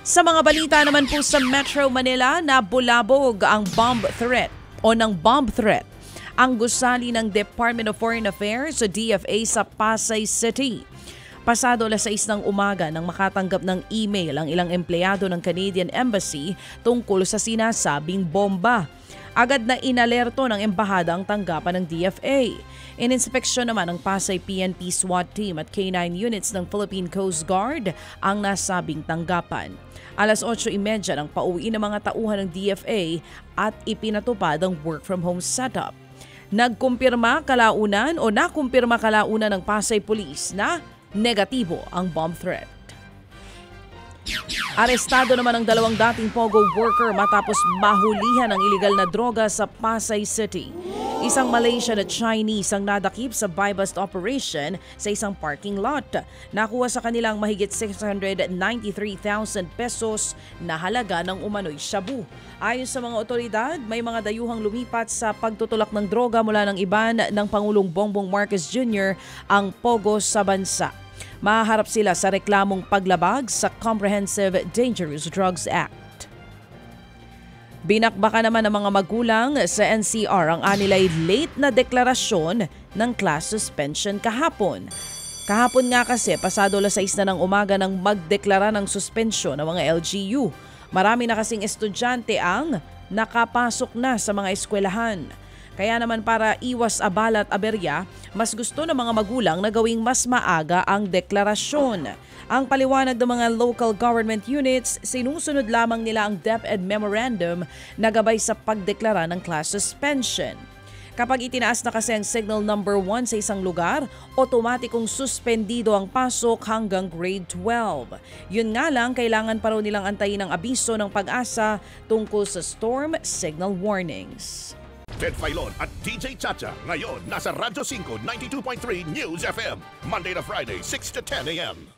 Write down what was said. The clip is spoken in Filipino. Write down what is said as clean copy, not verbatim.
Sa mga balita naman po sa Metro Manila, nabulabog ang bomb threat ang gusali ng Department of Foreign Affairs o DFA sa Pasay City. Pasado 6:00 ng umaga nang makatanggap ng email ang ilang empleyado ng Canadian Embassy tungkol sa sinasabing bomba. Agad na inalerto ng embahada ang tanggapan ng DFA. Ininspeksyon naman ng Pasay PNP SWAT team at K9 units ng Philippine Coast Guard ang nasabing tanggapan. 8:30 nang pauwi ng mga tauhan ng DFA at ipinatupad ang work from home setup. Nakumpirma kalaunan ng Pasay Police na negatibo ang bomb threat. Arestado naman ang 2 dating POGO worker matapos mahulihan ng iligal na droga sa Pasay City. Isang Malaysian at Chinese ang nadakip sa buy-bust operation sa isang parking lot. Nakuha sa kanilang mahigit 693,000 pesos na halaga ng umano'y shabu. Ayon sa mga otoridad, may mga dayuhang lumipat sa pagtutulak ng droga mula ng iban ng Pangulong Bongbong Marcos Jr. ang POGO sa bansa. Mahaharap sila sa reklamong paglabag sa Comprehensive Dangerous Drugs Act. Binakbaka naman ng mga magulang sa NCR ang anilay late na deklarasyon ng class suspension kahapon. Kahapon nga kasi pasado 6:00 na ng umaga nang magdeklara ng suspensyon ng mga LGU. Marami na kasing estudyante ang nakapasok na sa mga eskwelahan. Kaya naman para iwas abala at aberya, mas gusto ng mga magulang na gawing mas maaga ang deklarasyon. Ang paliwanag ng mga local government units, sinusunod lamang nila ang DepEd Memorandum na gabay sa pagdeklara ng class suspension. Kapag itinaas na kasi ang signal number 1 sa isang lugar, otomatikong suspendido ang pasok hanggang grade 12. Yun nga lang, kailangan pa raw nilang antayin ang abiso ng Pag-asa tungkol sa storm signal warnings. Ted Filon at DJ Chacha ngayon nasa Radyo 5 92.3 News FM Monday to Friday 6 to 10 a.m.